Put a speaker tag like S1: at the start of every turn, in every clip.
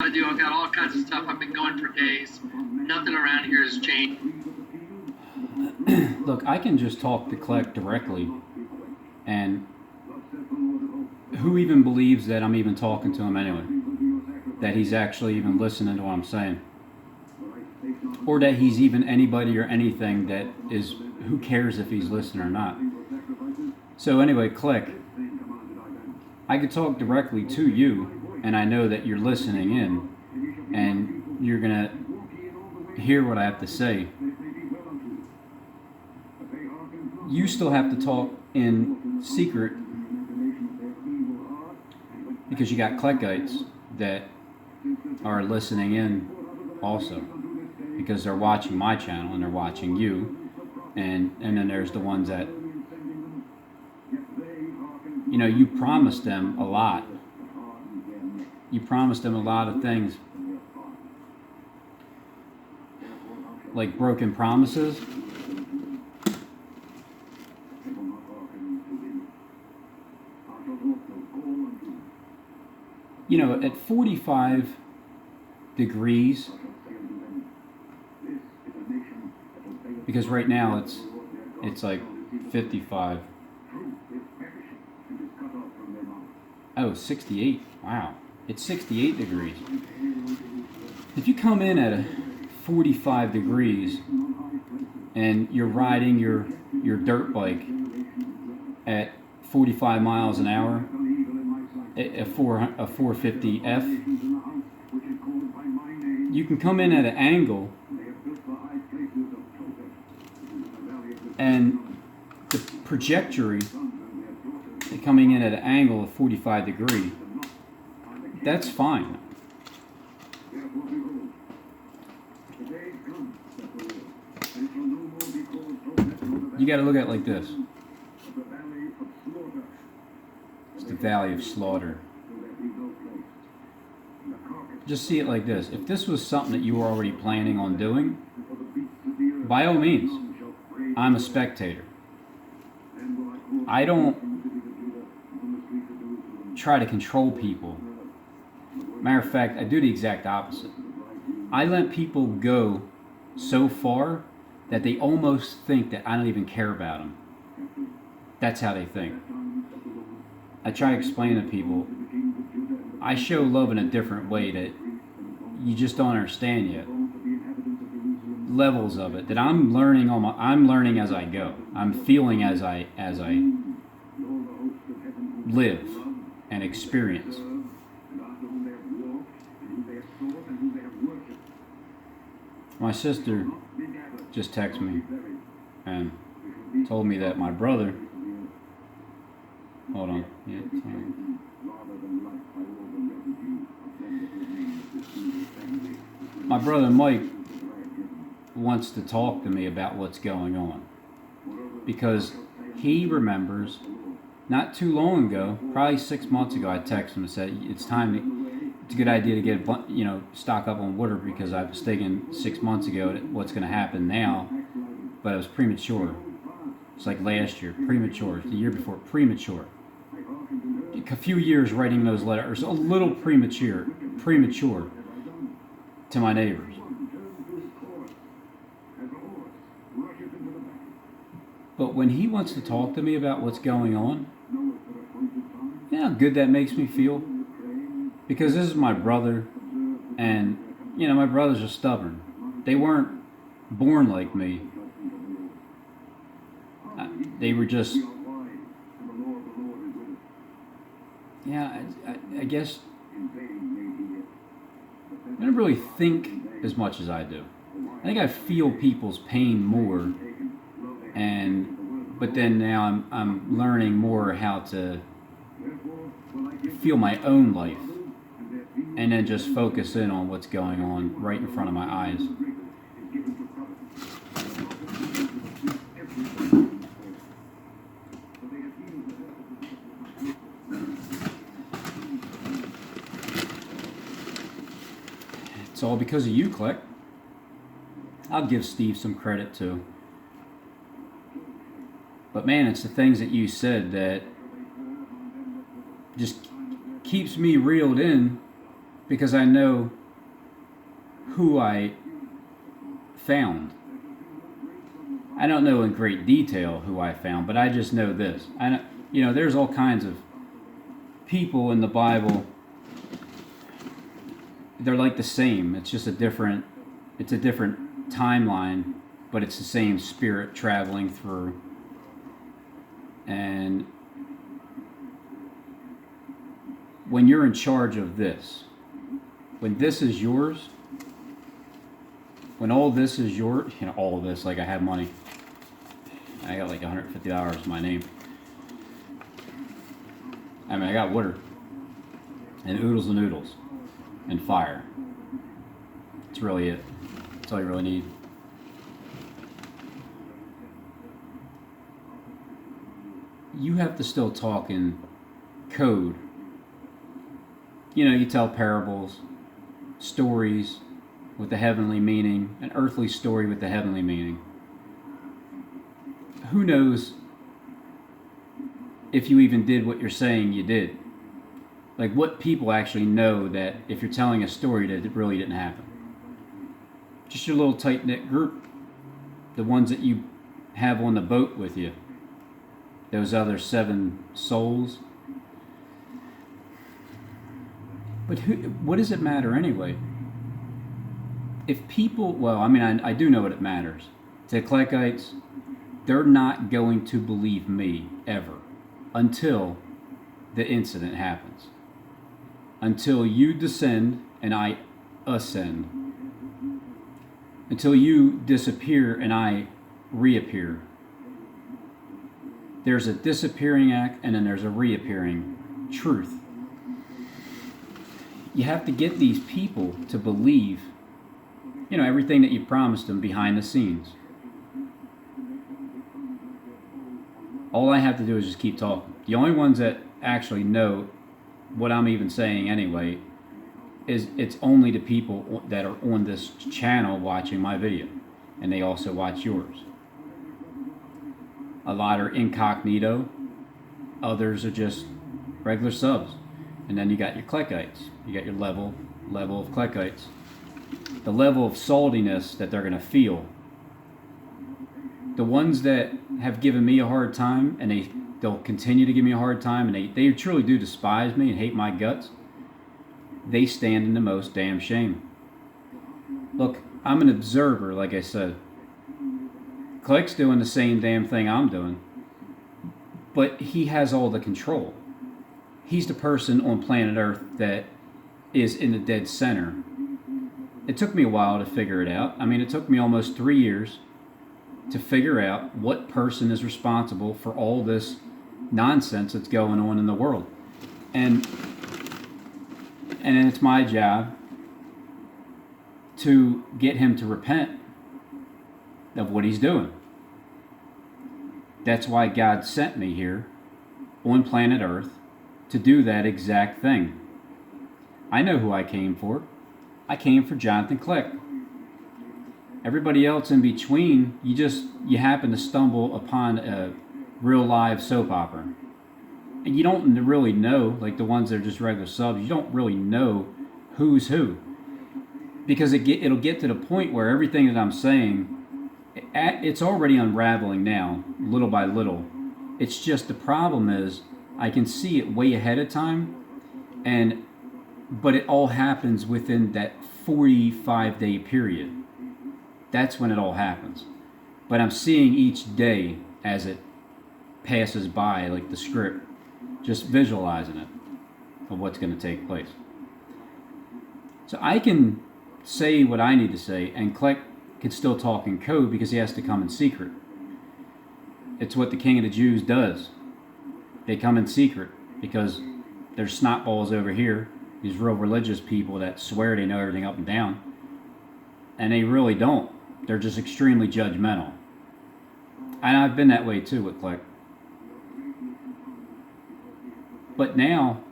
S1: to do. I've got all kinds of stuff. I've been going for days. Nothing around here has changed.
S2: Look, I can just talk to Kleck directly, and who even believes that I'm even talking to him anyway? That he's actually even listening to what I'm saying? Or that he's even anybody or anything that is, who cares if he's listening or not? So anyway, Kleck, I could talk directly to you, and I know that you're listening in, and you're going to hear what I have to say. You still have to talk in secret because you got Kleckites that are listening in also because they're watching my channel and they're watching you, and then there's the ones that, you know, you promised them a lot. You promised them a lot of things, like broken promises. You know, at 45 degrees, because right now it's like 55. Oh, 68. Wow. It's 68 degrees. If you come in at a 45 degrees and you're riding your dirt bike at 45 miles an hour, a 450F, you can come in at an angle and the trajectory coming in at an angle of 45 degrees, that's fine. You got to look at it like this. It's the valley of slaughter. Just see it like this. If this was something that you were already planning on doing, by all means, I'm a spectator. I don't try to control people. Matter of fact, I do the exact opposite. I let people go so far that they almost think that I don't even care about them. That's how they think. I try to explain to people, I show love in a different way that you just don't understand yet. Levels of it that I'm learning I'm learning as I go. I'm feeling as I live and experience. My sister just texted me and told me that my brother, hold on, yeah, my brother Mike wants to talk to me about what's going on because he remembers not too long ago, probably 6 months ago, I texted him and said it's a good idea to get stock up on water because I was thinking 6 months ago what's going to happen now, but it was premature. It's like last year, premature. The year before, premature. A few years writing those letters, a little premature to my neighbors. But when he wants to talk to me about what's going on, you know how good that makes me feel? Because this is my brother, and, you know, my brothers are stubborn. They weren't born like me. They were just, yeah, I guess, I don't really think as much as I do. I think I feel people's pain more, but then now I'm learning more how to feel my own life and then just focus in on what's going on right in front of my eyes. It's all because of you, Kleck. I'll give Steve some credit too. But man, it's the things that you said that just keeps me reeled in because I know who I found. I don't know in great detail who I found, but I just know this. There's all kinds of people in the Bible. They're like the same. It's just a different timeline, but it's the same spirit traveling through. And when you're in charge of this, when this is yours, when all this is yours, all of this, like I have money. I got like $150 in my name. I mean, I got water and oodles and noodles and fire. That's really it. That's all you really need. You have to still talk in code. You tell parables, stories with the heavenly meaning, an earthly story with the heavenly meaning. Who knows if you even did what you're saying you did? Like, what people actually know that if you're telling a story that it really didn't happen? Just your little tight-knit group. The ones that you have on the boat with you. Those other 7 souls. But what does it matter anyway? If people, I do know what it matters. To Kleckites, they're not going to believe me ever until the incident happens. Until you descend and I ascend. Until you disappear and I reappear. There's a disappearing act and then there's a reappearing truth. You have to get these people to believe, everything that you promised them behind the scenes. All I have to do is just keep talking. The only ones that actually know what I'm even saying anyway is it's only the people that are on this channel watching my video, and they also watch yours. A lot are incognito, others are just regular subs, and then you got your Kleckites. You got your level of Kleckites. The level of saltiness that they're going to feel. The ones that have given me a hard time, and they'll continue to give me a hard time, and they truly do despise me and hate my guts, they stand in the most damn shame. Look, I'm an observer, like I said. Kleck's doing the same damn thing I'm doing, but he has all the control. He's the person on planet Earth that is in the dead center. It took me a while to figure it out. I mean, it took me almost 3 years to figure out what person is responsible for all this nonsense that's going on in the world. And it's my job to get him to repent of what he's doing. That's why God sent me here on planet Earth to do that exact thing. I know who I came for. I came for Johnathan Kleck. Everybody else in between, you happen to stumble upon a real live soap opera. And you don't really know, like the ones that are just regular subs, you don't really know who's who. Because it'll get to the point where everything that I'm saying, it's already unraveling now, little by little. It's just the problem is, I can see it way ahead of time, but it all happens within that 45-day period. That's when it all happens. But I'm seeing each day as it passes by, like the script, just visualizing it of what's going to take place. So I can say what I need to say, and Kleck can still talk in code because he has to come in secret. It's what the King of the Jews does. They come in secret because there's snotballs over here, these real religious people that swear they know everything up and down, and they really don't. They're just extremely judgmental. And I've been that way too with Kleck. But now,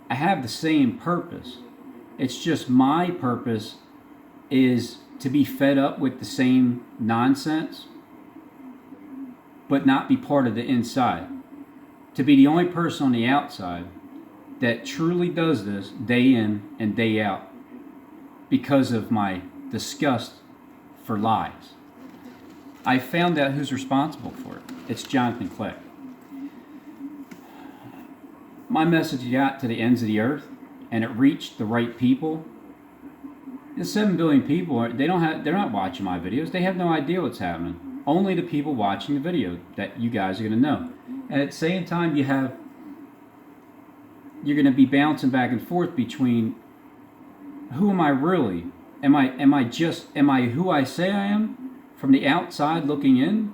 S2: I have the same purpose. It's just my purpose is to be fed up with the same nonsense, but not be part of the inside. To be the only person on the outside that truly does this day in and day out because of my disgust for lies. I found out who's responsible for it. It's Johnathan Kleck. My message got to the ends of the earth, and it reached the right people. The 7 billion people, they're not watching my videos. They have no idea what's happening. Only the people watching the video that you guys are going to know. And at the same time, you're going to be bouncing back and forth between who am I really? Am I who I say I am from the outside looking in,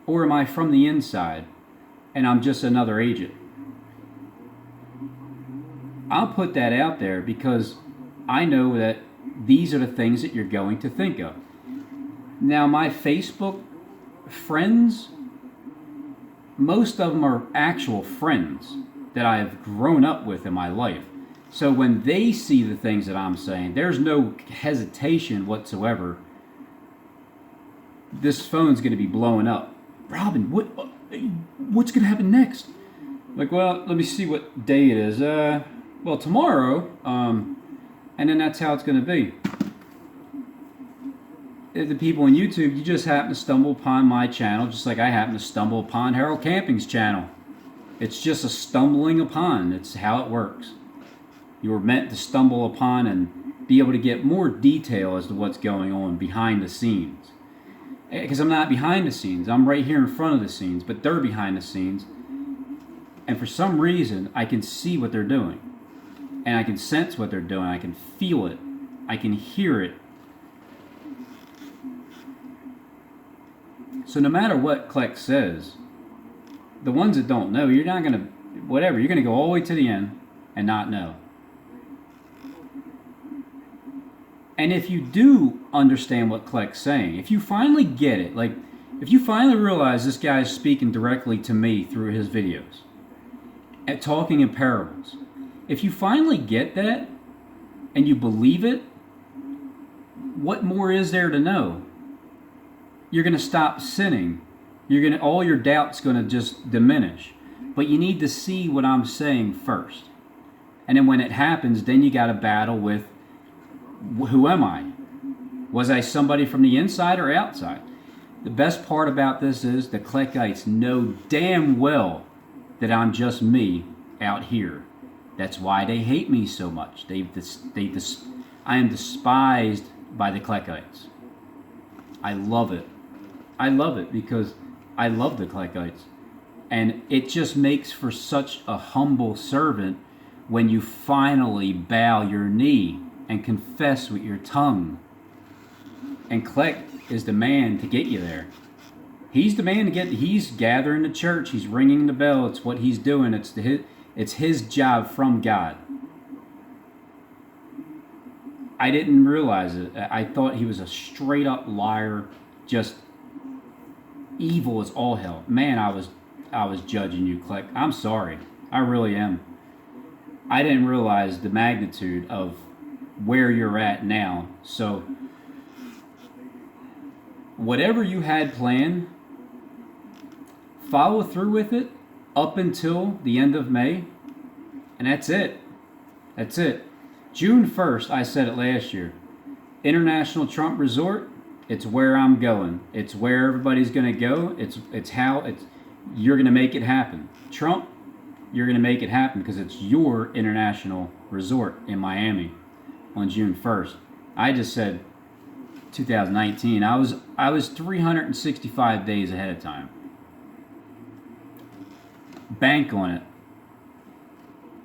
S2: or am I from the inside and I'm just another agent? I'll put that out there because I know that these are the things that you're going to think of. Now, my Facebook friends, most of them are actual friends that I have grown up with in my life. So when they see the things that I'm saying, there's no hesitation whatsoever. This phone's going to be blowing up. Robin, what's going to happen next? Like, well, let me see what day it is. Well, tomorrow, and then that's how it's going to be. The people on YouTube, you just happen to stumble upon my channel, just like I happen to stumble upon Harold Camping's channel. It's just a stumbling upon. It's how it works. You were meant to stumble upon and be able to get more detail as to what's going on behind the scenes. Because I'm not behind the scenes. I'm right here in front of the scenes, but they're behind the scenes. And for some reason, I can see what they're doing. And I can sense what they're doing. I can feel it. I can hear it. So no matter what Kleck says, the ones that don't know, you're not going to, whatever, you're going to go all the way to the end and not know. And if you do understand what Kleck's saying, if you finally get it, like if you finally realize this guy is speaking directly to me through his videos and talking in parables, if you finally get that and you believe it, what more is there to know? You're going to stop sinning. All your doubt's going to just diminish. But you need to see what I'm saying first. And then when it happens, then you got to battle with, who am I? Was I somebody from the inside or outside? The best part about this is the Kleckites know damn well that I'm just me out here. That's why they hate me so much. I am despised by the Kleckites. I love it. I love it because I love the Kleckites. And it just makes for such a humble servant when you finally bow your knee and confess with your tongue. And Kleck is the man to get you there. He's the man to get. He's gathering the church. He's ringing the bell. It's what he's doing. It's his job from God. I didn't realize it. I thought he was a straight up liar, just evil as all hell. Man, I was judging you, Kleck. I'm sorry. I really am. I didn't realize the magnitude of where you're at now. So whatever you had planned, follow through with it up until the end of May, and that's it. That's it. June 1st, I said it last year, International Trump Resort, it's where I'm going. It's where everybody's going to go. You're going to make it happen. Trump, you're going to make it happen because it's your international resort in Miami on June 1st. I just said 2019. I was 365 days ahead of time. Bank on it.